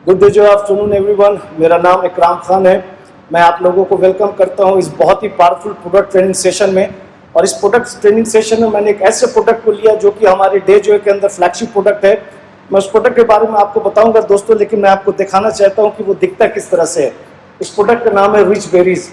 Good day जो afternoon everyone. मेरा नाम इकराम खान है। मैं आप लोगों को वेलकम करता हूं इस बहुत ही पावरफुल प्रोडक्ट ट्रेनिंग सेशन में। और इस प्रोडक्ट ट्रेनिंग सेशन में मैंने एक ऐसे प्रोडक्ट को लिया जो कि हमारे डे जो के अंदर फ्लैगशिप प्रोडक्ट है। मैं उस प्रोडक्ट के बारे में आपको बताऊंगा दोस्तों, लेकिन मैं आपको दिखाना चाहता हूं कि वो दिखता किस तरह से है। इस प्रोडक्ट का नाम है रिच बेरीज।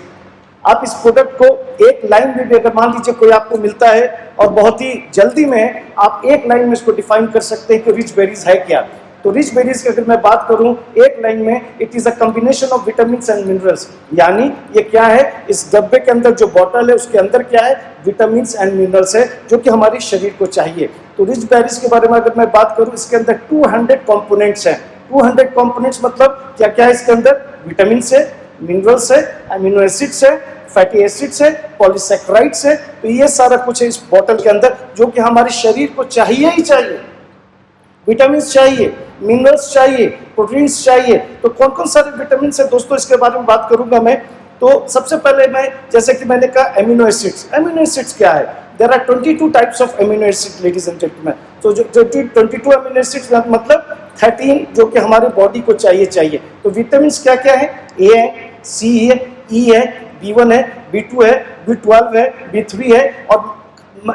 आप इस प्रोडक्ट को एक लाइन में भी अगर मान लीजिए कोई आपको मिलता है और बहुत ही जल्दी में आप एक लाइन में इसको डिफाइन कर सकते हैं कि रिच बेरीज है क्या। तो रिच बेरीज की अगर मैं बात करूं एक लाइन में, it is a combination of vitamin and minerals. यानी ये क्या है, इस डब्बे के अंदर जो बॉटल है उसके अंदर क्या है, विटामिन एंड मिनरल्स है जो कि हमारे शरीर को चाहिए। तो रिच बेरीज के बारे में अगर मैं बात करूं, इसके अंदर 200 कंपोनेंट्स हैं। 200 कंपोनेंट्स मतलब क्या क्या है इसके अंदर, विटामिन है, मिनरल्स है, अमीनो एसिड्स है, फैटी एसिड्स है, पॉलीसैकेराइड्स है। तो ये सारा कुछ है इस बोतल के अंदर जो कि हमारे शरीर को चाहिए ही चाहिए। विटामिन चाहिए, मिनरल्स चाहिए, प्रोटीन्स चाहिए। तो कौन कौन सारे विटामिन है दोस्तों, इसके बारे में बात करूंगा मैं। तो सबसे पहले मैं, जैसे कि मैंने कहा, एमिनो एसिड्स। एमिनो एसिड्स क्या है? There are 22 types of amino acid ladies and gentleman. तो जो 22 एमिनो एसिड्स मतलब 13 जो कि हमारे बॉडी को चाहिए। तो विटामिन क्या क्या है? ए है, सी है, ई है, B1 है, B2 है, B12 है, B3 है। और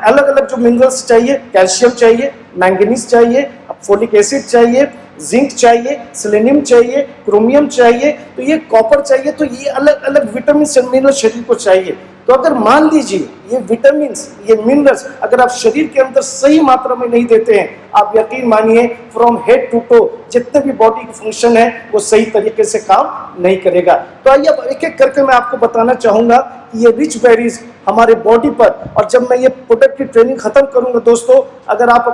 अलग अलग जो मिनरल्स चाहिए, कैल्शियम चाहिए, मैंगनीज चाहिए, फोलिक एसिड चाहिए, जिंक चाहिए, सेलेनियम चाहिए, क्रोमियम चाहिए, तो ये कॉपर चाहिए। तो ये अलग अलग विटामिन और मिनरल शरीर को चाहिए। तो अगर मान लीजिए ये विटामिन, ये मिनरल्स अगर आप शरीर के अंदर सही मात्रा में नहीं देते हैं, आप यकीन मानिए फ्रॉम हेड टू टो जितने भी बॉडी के फंक्शन है वो सही तरीके से काम नहीं करेगा। तो आइए अब एक एक करके मैं आपको बताना चाहूंगा कि ये रिच बेरीज हमारे बॉडी पर, और जब मैं ये प्रोडक्ट की ट्रेनिंग खत्म करूंगा दोस्तों, अगर आप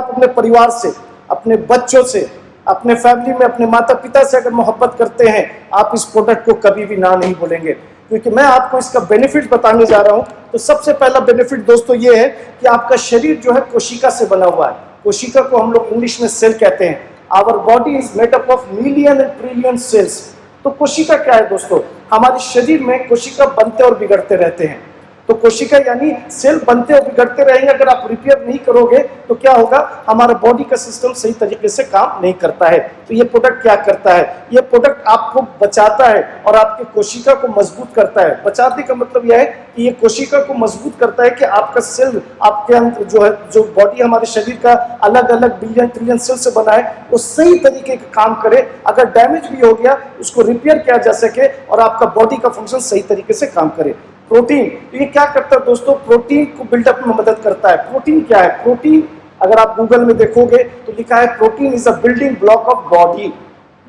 अपने परिवार से, अपने बच्चों से, अपने फैमिली में अपने माता पिता से अगर मोहब्बत करते हैं, आप इस प्रोडक्ट को कभी भी ना नहीं बोलेंगे। क्योंकि मैं आपको इसका बेनिफिट बताने जा रहा हूं। तो सबसे पहला बेनिफिट दोस्तों ये है कि आपका शरीर जो है कोशिका से बना हुआ है। कोशिका को हम लोग इंग्लिश में सेल कहते हैं। Our body is made up of million and trillion cells. तो कोशिका क्या है दोस्तों? हमारे शरीर में कोशिका बनते और बिगड़ते रहते हैं। तो कोशिका यानी सेल बनते और बिगड़ते रहेंगे। अगर आप रिपेयर नहीं करोगे तो क्या होगा, हमारा बॉडी का सिस्टम सही तरीके से काम नहीं करता है। तो ये प्रोडक्ट क्या करता है? ये प्रोडक्ट आपको बचाता है और आपके कोशिका को मजबूत करता है। बचाने का मतलब यह है कि ये कोशिका को मजबूत करता है कि आपका सेल, आपके अंदर जो है, जो बॉडी हमारे शरीर का अलग अलग बिलियन ट्रिलियन सेल से बना है, वो सही तरीके का काम करे। अगर डैमेज भी हो गया उसको रिपेयर किया जा सके और आपका बॉडी का फंक्शन सही तरीके से काम करे। प्रोटीन, तो ये क्या करता है दोस्तों? प्रोटीन को बिल्डअप में मदद करता है। प्रोटीन क्या है? प्रोटीन अगर आप गूगल में देखोगे तो लिखा है protein is a building block of body.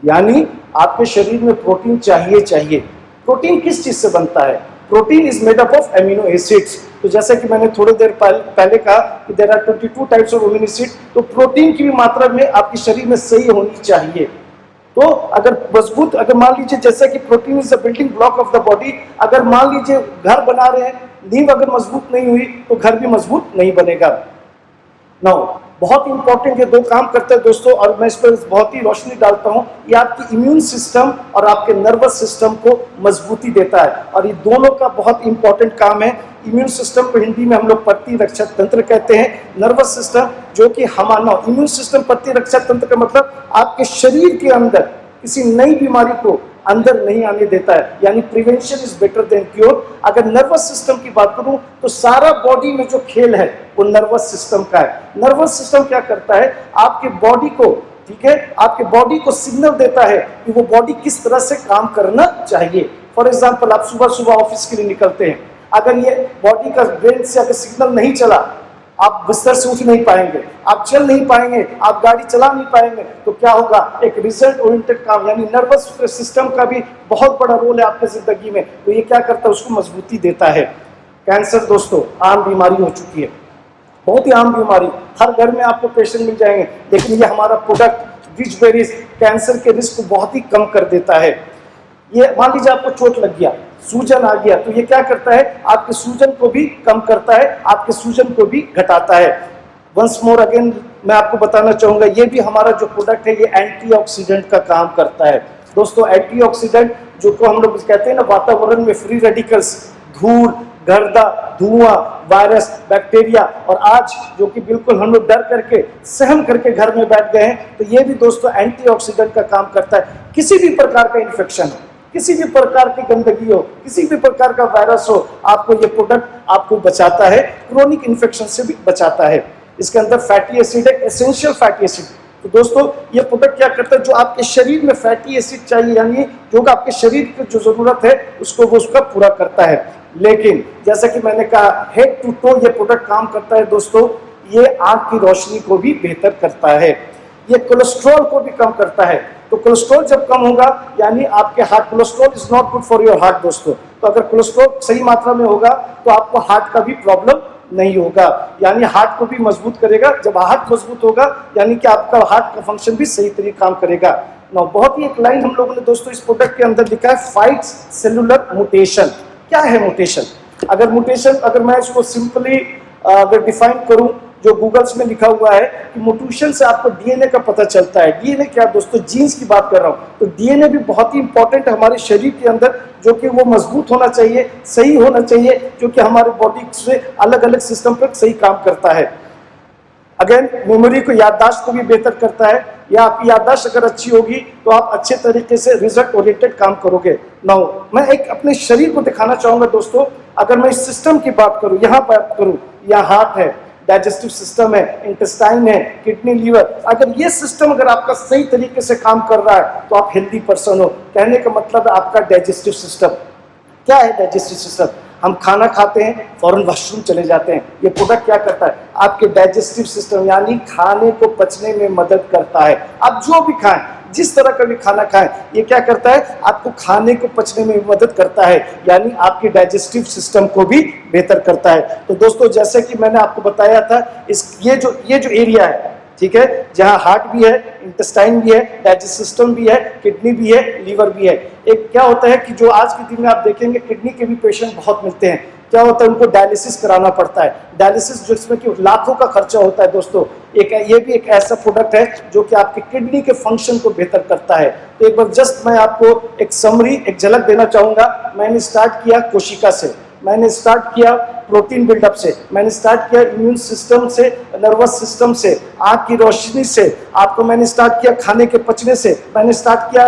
यानी आपके शरीर में प्रोटीन चाहिए। प्रोटीन किस चीज से बनता है? Protein is made up of amino acids. तो जैसे कि मैंने थोड़ी देर पहले कहा कि there are 22 types of amino acid. तो प्रोटीन की भी मात्रा में आपके शरीर में सही होनी चाहिए। तो अगर मजबूत, अगर मान लीजिए जैसे कि protein is the building block of the body, अगर मान लीजिए घर बना रहे हैं, नींव अगर मजबूत नहीं हुई तो घर भी मजबूत नहीं बनेगा। नाउ बहुत इंपॉर्टेंट ये दो काम करते हैं दोस्तों, और मैं इस पर बहुत ही रोशनी डालता हूं। ये आपकी इम्यून सिस्टम और आपके नर्वस सिस्टम को मजबूती देता है, और ये दोनों का बहुत इंपॉर्टेंट काम है। इम्यून सिस्टम को हिंदी में हम लोग प्रतिरक्षक तंत्र कहते हैं। नर्वस सिस्टम जो कि हमारा इम्यून सिस्टम, प्रतिरक्षक तंत्र का मतलब आपके शरीर के अंदर किसी नई बीमारी को अंदर नहीं आने देता है। यानी prevention is better than cure. अगर नर्वस सिस्टम की बात करूं तो सारा बॉडी में जो खेल है वो नर्वस सिस्टम का है। नर्वस सिस्टम क्या करता है? आपके बॉडी को, ठीक है, आपके बॉडी को सिग्नल देता है कि वो बॉडी किस तरह से काम करना चाहिए। फॉर एग्जाम्पल, आप सुबह सुबह ऑफिस के लिए निकलते हैं, अगर ये बॉडी का ब्रेन से अगर सिग्नल नहीं चला, आप बिस्तर से उठ नहीं पाएंगे, आप चल नहीं पाएंगे, आप गाड़ी चला नहीं पाएंगे। तो क्या होगा? एक रिजल्ट ओरिएंटेड काम, यानी नर्वस सिस्टम का भी बहुत बड़ा रोल है आपकी जिंदगी में। तो ये क्या करता है? उसको मजबूती देता है। कैंसर दोस्तों आम बीमारी हो चुकी है, बहुत ही आम बीमारी, हर घर में आपको पेशेंट मिल जाएंगे। लेकिन ये हमारा प्रोडक्ट रिच बेरीज कैंसर के रिस्क को बहुत ही कम कर देता है। ये मान लीजिए आपको चोट लग गया, सूजन आ गया, तो ये क्या करता है? आपके सूजन को भी कम करता है, आपके सूजन को भी घटाता है। वंस मोर अगेन मैं आपको बताना चाहूंगा, ये भी हमारा जो प्रोडक्ट है ये एंटीऑक्सीडेंट का काम करता है। दोस्तों एंटीऑक्सीडेंट जो को हम लोग कहते हैं ना, वातावरण में फ्री रेडिकल्स, धूल, गर्दा, धुआं, वायरस, बैक्टीरिया, और आज जो कि बिल्कुल हम लोग डर करके सहम करके घर में बैठ गए हैं, तो ये भी दोस्तों एंटीऑक्सीडेंट का काम करता है। किसी भी प्रकार का इन्फेक्शन हो, किसी भी प्रकार की गंदगी हो, किसी भी प्रकार का वायरस हो, आपको ये प्रोडक्ट आपको बचाता है, क्रोनिक इन्फेक्शन से भी बचाता है। इसके अंदर फैटी एसिड है, एसेंशियल फैटी एसिड। तो दोस्तों ये प्रोडक्ट क्या करता है, जो आपके शरीर में फैटी एसिड चाहिए, यानी जो आपके शरीर की जो जरूरत है उसको वो उसका पूरा करता है। लेकिन जैसा कि मैंने कहा, हेड टू टो ये प्रोडक्ट काम करता है दोस्तों। ये आंख की रोशनी को भी बेहतर करता है, ये कोलेस्ट्रॉल को भी कम करता है। तो कोलेस्ट्रॉल जब कम होगा, यानी आपके heart, cholesterol is not good for your heart दोस्तों। तो अगर कोलेस्ट्रॉल सही मात्रा में होगा तो आपको हार्ट का भी प्रॉब्लम नहीं होगा, यानी हार्ट को भी मजबूत करेगा। जब हार्ट मजबूत होगा यानी कि आपका हार्ट का फंक्शन भी सही तरीके काम करेगा। ना बहुत ही एक लाइन हम लोगों ने दोस्तों इस प्रोडक्ट के अंदर लिखा है, फाइट्स सेलुलर म्यूटेशन। क्या है म्यूटेशन? अगर म्यूटेशन, अगर मैं इसको सिंपली अगर डिफाइन करूं, जो गूगल्स में लिखा हुआ है कि म्यूटेशन से आपको डीएनए का पता चलता है। डीएनए क्या दोस्तों? जीन्स की बात कर रहा हूं। तो डीएनए भी बहुत ही इंपॉर्टेंट है हमारे शरीर के अंदर, जो कि वो मजबूत होना चाहिए, सही होना चाहिए, जो कि हमारे बॉडी से अलग अलग सिस्टम पर सही काम करता है। अगेन मेमोरी को, याददाश्त को भी बेहतर करता है, या आपकी याददाश्त अगर अच्छी होगी तो आप अच्छे तरीके से रिजल्ट ओरिएंटेड काम करोगे। नाउ मैं एक अपने शरीर को दिखाना चाहूंगा दोस्तों। अगर मैं इस सिस्टम की बात करूं, यहाँ बात करूं, यहाँ हार्ट है, डाइजेस्टिव सिस्टम है, इंटेस्टाइन है, किडनी, लीवर, अगर ये सिस्टम अगर आपका सही तरीके से काम कर रहा है तो आप हेल्दी पर्सन हो। कहने का मतलब है आपका डाइजेस्टिव सिस्टम। क्या है डाइजेस्टिव सिस्टम? हम खाना खाते हैं, फौरन वॉशरूम चले जाते हैं। ये प्रोडक्ट क्या करता है? आपके डाइजेस्टिव सिस्टम यानी खाने को पचने में मदद करता है। आप जो भी खाएं, जिस तरह का भी खाना खाएं, ये क्या करता है? आपको खाने को पचने में मदद करता है, यानी आपके डाइजेस्टिव सिस्टम को भी बेहतर करता है। तो दोस्तों जैसे कि मैंने आपको बताया था, ये जो एरिया है, ठीक है, जहां हार्ट भी है, इंटेस्टाइन भी है, डाइजेस्टिव सिस्टम भी है, किडनी भी है, लीवर भी है। एक क्या होता है कि जो आज के दिन में आप देखेंगे किडनी के भी पेशेंट बहुत मिलते हैं। क्या होता है? उनको डायलिसिस कराना पड़ता है। डायलिसिस जिसमें कि लाखों का खर्चा होता है दोस्तों। ये भी एक ऐसा प्रोडक्ट है जो कि आपके किडनी के फंक्शन को बेहतर करता है। तो एक बार जस्ट मैं आपको एक समरी, एक झलक देना चाहूंगा। मैंने स्टार्ट किया कोशिका से, मैंने स्टार्ट किया प्रोटीन बिल्डअप से, मैंने स्टार्ट किया इम्यून सिस्टम से, नर्वस सिस्टम से, आंख की रोशनी से, आपको मैंने स्टार्ट किया खाने के पचने से, मैंने स्टार्ट किया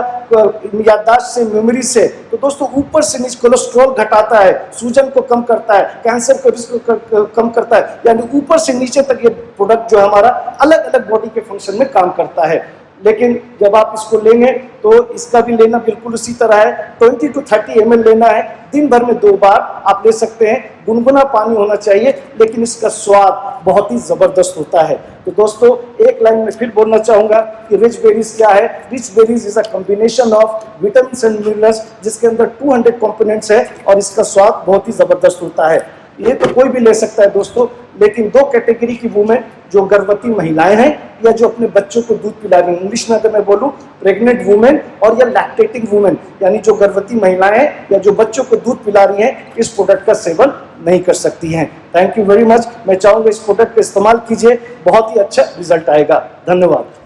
याददाश्त से, मेमोरी से। तो दोस्तों ऊपर से नीचे कोलेस्ट्रॉल घटाता है, सूजन को कम करता है, कैंसर को रिस्क को कम करता है, यानी ऊपर से नीचे तक ये प्रोडक्ट जो है हमारा अलग अलग बॉडी के फंक्शन में काम करता है। लेकिन जब आप इसको लेंगे तो इसका भी लेना बिल्कुल उसी तरह है। 20 to 30 ml लेना है, दिन भर में 2 बार आप ले सकते हैं। गुनगुना पानी होना चाहिए, लेकिन इसका स्वाद बहुत ही जबरदस्त होता है। तो दोस्तों एक लाइन में फिर बोलना चाहूंगा कि रिच बेरीज क्या है? Rich berries is a combination of vitamin and minerals, जिसके अंदर 200 कंपोनेंट्स है, और इसका स्वाद बहुत ही जबरदस्त होता है। ये तो कोई भी ले सकता है दोस्तों, लेकिन 2 कैटेगरी की वुमेन, जो गर्भवती महिलाएं हैं या जो अपने बच्चों को दूध पिला रही हैं, इंग्लिश में अगर मैं बोलूं प्रेग्नेंट वुमेन और या लैक्टेटिंग वुमेन, यानी जो गर्भवती महिलाएं हैं या जो बच्चों को दूध पिला रही हैं, इस प्रोडक्ट का सेवन नहीं कर सकती हैं। Thank you very much. मैं चाहूंगा इस प्रोडक्ट का इस्तेमाल कीजिए, बहुत ही अच्छा रिजल्ट आएगा। धन्यवाद।